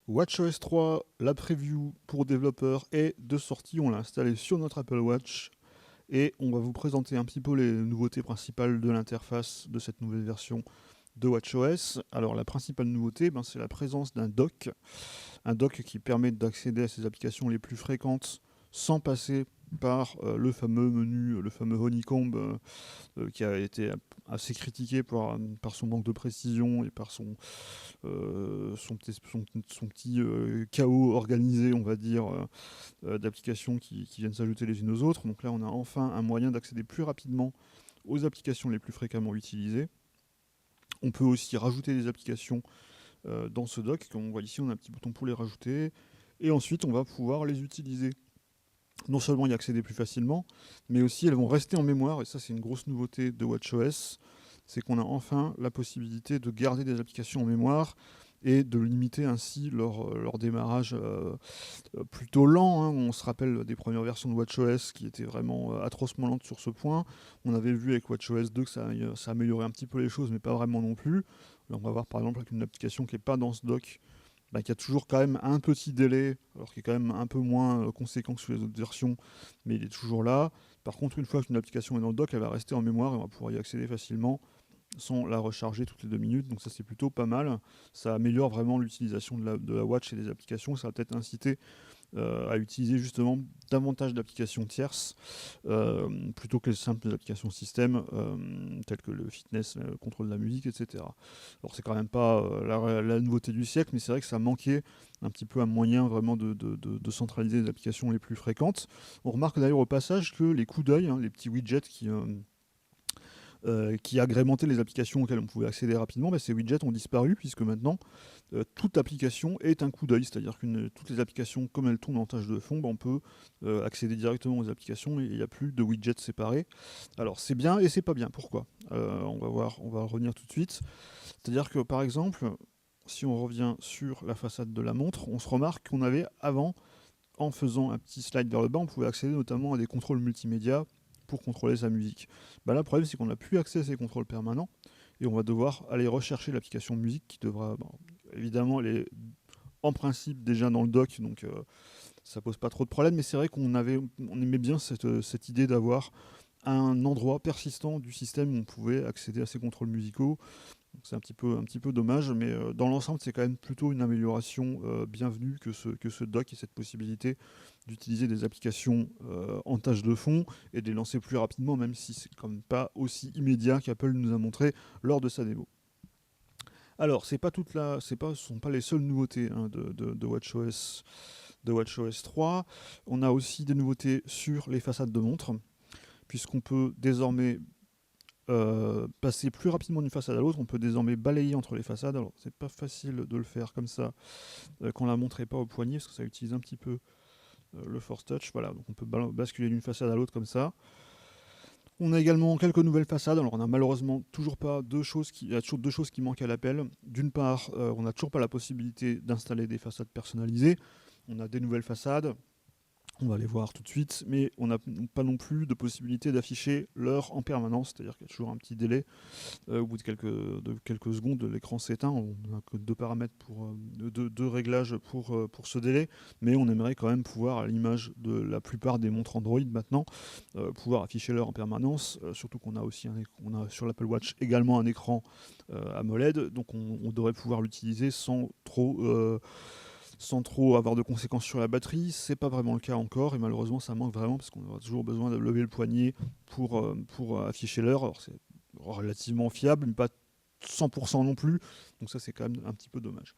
WatchOS 3, la preview pour développeurs est de sortie. On l'a installé sur notre Apple Watch et on va vous présenter un petit peu les nouveautés principales de l'interface de cette nouvelle version de WatchOS. Alors la principale nouveauté, c'est la présence d'un dock. Un dock qui permet d'accéder à ces applications les plus fréquentes sans passer par le fameux menu, le fameux Honeycomb qui a été assez critiqué par son manque de précision et par son petit chaos organisé, on va dire, d'applications qui viennent s'ajouter les unes aux autres. Donc là, on a enfin un moyen d'accéder plus rapidement aux applications les plus fréquemment utilisées. On peut aussi rajouter des applications dans ce dock. Comme on voit ici, on a un petit bouton pour les rajouter. Et ensuite, on va pouvoir les utiliser. Non seulement y accéder plus facilement, mais aussi elles vont rester en mémoire. Et ça, c'est une grosse nouveauté de WatchOS. C'est qu'on a enfin la possibilité de garder des applications en mémoire et de limiter ainsi leur démarrage plutôt lent. On se rappelle des premières versions de WatchOS qui étaient vraiment atrocement lentes sur ce point. On avait vu avec WatchOS 2 que ça améliorait un petit peu les choses, mais pas vraiment non plus. Là, on va voir par exemple avec une application qui n'est pas dans ce dock, qui a toujours quand même un petit délai, alors qui est quand même un peu moins conséquent que sur les autres versions, mais il est toujours là. Par contre, une fois qu'une application est dans le dock, elle va rester en mémoire et on va pouvoir y accéder facilement sans la recharger toutes les 2 minutes, donc ça c'est plutôt pas mal. Ça améliore vraiment l'utilisation de la watch et des applications, ça va peut-être inciter à utiliser justement davantage d'applications tierces plutôt que les simples applications système telles que le fitness, le contrôle de la musique, etc. Alors c'est quand même pas la nouveauté du siècle, mais c'est vrai que ça manquait un petit peu un moyen vraiment de centraliser les applications les plus fréquentes. On remarque d'ailleurs au passage que les coups d'œil, les petits widgets qui agrémentaient les applications auxquelles on pouvait accéder rapidement, ces widgets ont disparu puisque maintenant toute application est un coup d'œil, c'est-à-dire que toutes les applications, comme elles tournent en tâche de fond, on peut accéder directement aux applications et il n'y a plus de widgets séparés. Alors c'est bien et c'est pas bien. Pourquoi on va voir, on va revenir tout de suite. C'est-à-dire que par exemple, si on revient sur la façade de la montre, on se remarque qu'on avait avant, en faisant un petit slide vers le bas, on pouvait accéder notamment à des contrôles multimédia pour contrôler sa musique. Là, le problème, c'est qu'on n'a plus accès à ces contrôles permanents et on va devoir aller rechercher l'application musique qui devra, évidemment, elle est en principe déjà dans le dock, donc ça pose pas trop de problème, mais c'est vrai qu'on aimait bien cette idée d'avoir un endroit persistant du système où on pouvait accéder à ces contrôles musicaux. C'est un petit peu dommage, mais dans l'ensemble, c'est quand même plutôt une amélioration bienvenue que ce dock et cette possibilité d'utiliser des applications en tâche de fond et de les lancer plus rapidement, même si c'est quand même pas aussi immédiat qu'Apple nous a montré lors de sa démo. Alors, ce sont pas les seules nouveautés de WatchOS 3. On a aussi des nouveautés sur les façades de montres, puisqu'on peut désormais passer plus rapidement d'une façade à l'autre. On peut désormais balayer entre les façades. Alors, c'est pas facile de le faire comme ça quand la montre n'est pas au poignet, parce que ça utilise un petit peu le Force Touch. Voilà, donc on peut basculer d'une façade à l'autre comme ça. On a également quelques nouvelles façades. Alors, on a malheureusement toujours pas il y a toujours deux choses qui manquent à l'appel. D'une part, on n'a toujours pas la possibilité d'installer des façades personnalisées. On a des nouvelles façades. On va les voir tout de suite, mais on n'a pas non plus de possibilité d'afficher l'heure en permanence, c'est-à-dire qu'il y a toujours un petit délai. Au bout de quelques secondes, l'écran s'éteint. On n'a que deux paramètres deux réglages pour ce délai, mais on aimerait quand même pouvoir, à l'image de la plupart des montres Android maintenant, pouvoir afficher l'heure en permanence, surtout qu'on a aussi on a sur l'Apple Watch également un écran AMOLED, donc on devrait pouvoir l'utiliser sans trop avoir de conséquences sur la batterie. C'est pas vraiment le cas encore et malheureusement ça manque vraiment parce qu'on aura toujours besoin de lever le poignet pour afficher l'heure. Alors c'est relativement fiable mais pas 100% non plus, donc ça c'est quand même un petit peu dommage.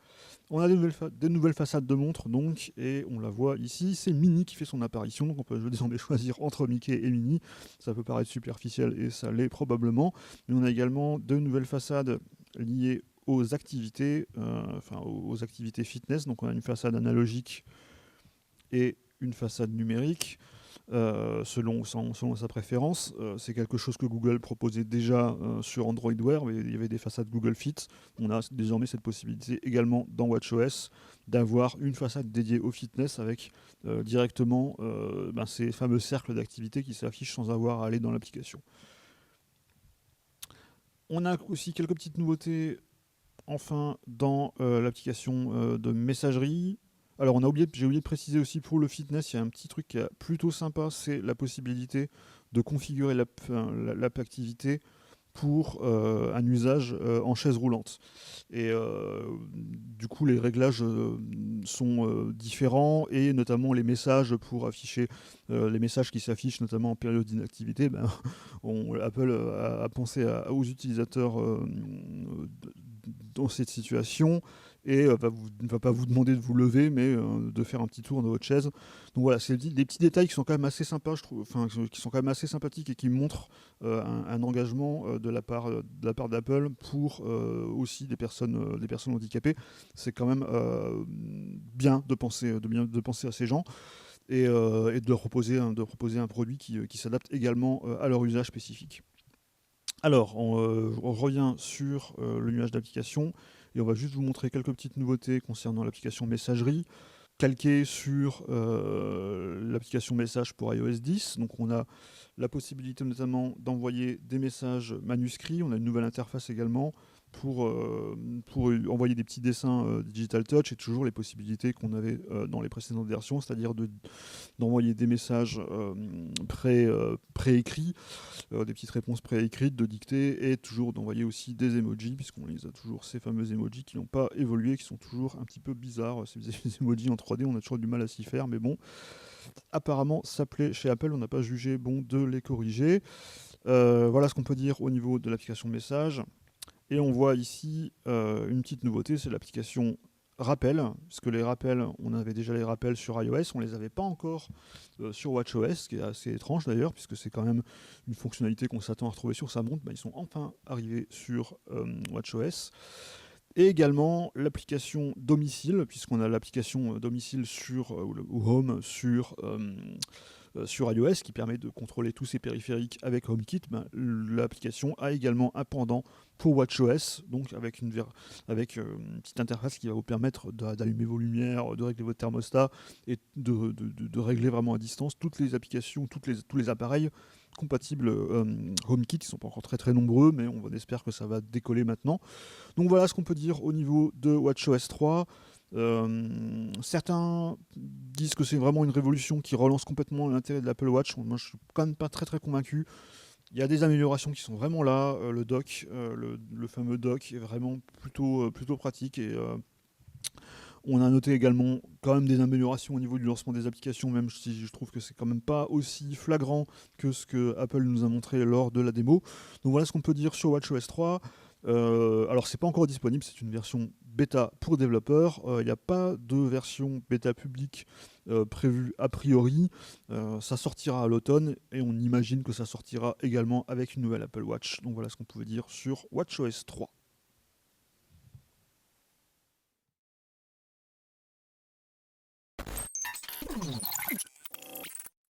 On a des nouvelles façades de montres donc, et on la voit ici, c'est Mini qui fait son apparition, donc on peut désormais choisir entre Mickey et Mini. Ça peut paraître superficiel et ça l'est probablement, mais on a également deux nouvelles façades liées aux activités, aux activités fitness. Donc on a une façade analogique et une façade numérique, selon sa préférence. C'est quelque chose que Google proposait déjà sur Android Wear, mais il y avait des façades Google Fit. On a désormais cette possibilité également dans WatchOS d'avoir une façade dédiée au fitness avec directement ces fameux cercles d'activité qui s'affichent sans avoir à aller dans l'application. On a aussi quelques petites nouveautés enfin dans l'application de messagerie. Alors j'ai oublié de préciser aussi pour le fitness, il y a un petit truc qui est plutôt sympa, c'est la possibilité de configurer l'app activité pour un usage en chaise roulante. Et du coup, les réglages sont différents, et notamment les messages pour afficher les messages qui s'affichent notamment en période d'inactivité. Ben, Apple a pensé aux utilisateurs dans cette situation, et ne va pas vous demander de vous lever, mais de faire un petit tour dans votre chaise. Donc voilà, c'est des petits détails qui sont quand même assez sympas, je trouve, enfin, qui sont quand même assez sympathiques et qui montrent un engagement de la part d'Apple pour aussi des personnes handicapées. C'est quand même bien de penser à ces gens, et de leur proposer un produit qui s'adapte également à leur usage spécifique. Alors, on revient sur le nuage d'applications, et on va juste vous montrer quelques petites nouveautés concernant l'application messagerie, calquée sur l'application message pour iOS 10. Donc on a la possibilité notamment d'envoyer des messages manuscrits. On a une nouvelle interface également pour envoyer des petits dessins Digital Touch, et toujours les possibilités qu'on avait dans les précédentes versions, c'est-à-dire d'envoyer des messages préécrits, des petites réponses préécrites, de dictée, et toujours d'envoyer aussi des emojis, puisqu'on les a toujours, ces fameux emojis qui n'ont pas évolué, qui sont toujours un petit peu bizarres. Ces emojis en 3D, on a toujours du mal à s'y faire, mais bon, apparemment ça plaît chez Apple, on n'a pas jugé bon de les corriger. Voilà ce qu'on peut dire au niveau de l'application message. Et on voit ici une petite nouveauté, c'est l'application rappel, parce que les rappels, on avait déjà les rappels sur iOS, on les avait pas encore sur WatchOS, ce qui est assez étrange d'ailleurs, puisque c'est quand même une fonctionnalité qu'on s'attend à retrouver sur sa montre. Ils sont enfin arrivés sur WatchOS. Et également l'application domicile, puisqu'on a l'application domicile ou Home sur iOS, qui permet de contrôler tous ces périphériques avec HomeKit. L'application a également un pendant pour WatchOS, donc avec une petite interface qui va vous permettre d'allumer vos lumières, de régler votre thermostat, et de régler vraiment à distance toutes les applications, tous les appareils compatibles HomeKit. Ils ne sont pas encore très très nombreux, mais on espère que ça va décoller maintenant. Donc voilà ce qu'on peut dire au niveau de WatchOS 3. Certains disent que c'est vraiment une révolution qui relance complètement l'intérêt de l'Apple Watch. Moi, je suis quand même pas très très convaincu. Il y a des améliorations qui sont vraiment là. Le dock, le fameux dock, est vraiment plutôt pratique. Et on a noté également quand même des améliorations au niveau du lancement des applications, même si je trouve que c'est quand même pas aussi flagrant que ce que Apple nous a montré lors de la démo. Donc voilà ce qu'on peut dire sur WatchOS 3. Alors c'est pas encore disponible, c'est une version bêta pour développeurs. Il n'y a pas de version bêta publique prévue a priori. Ça sortira à l'automne, et on imagine que ça sortira également avec une nouvelle Apple Watch. Donc voilà ce qu'on pouvait dire sur WatchOS 3.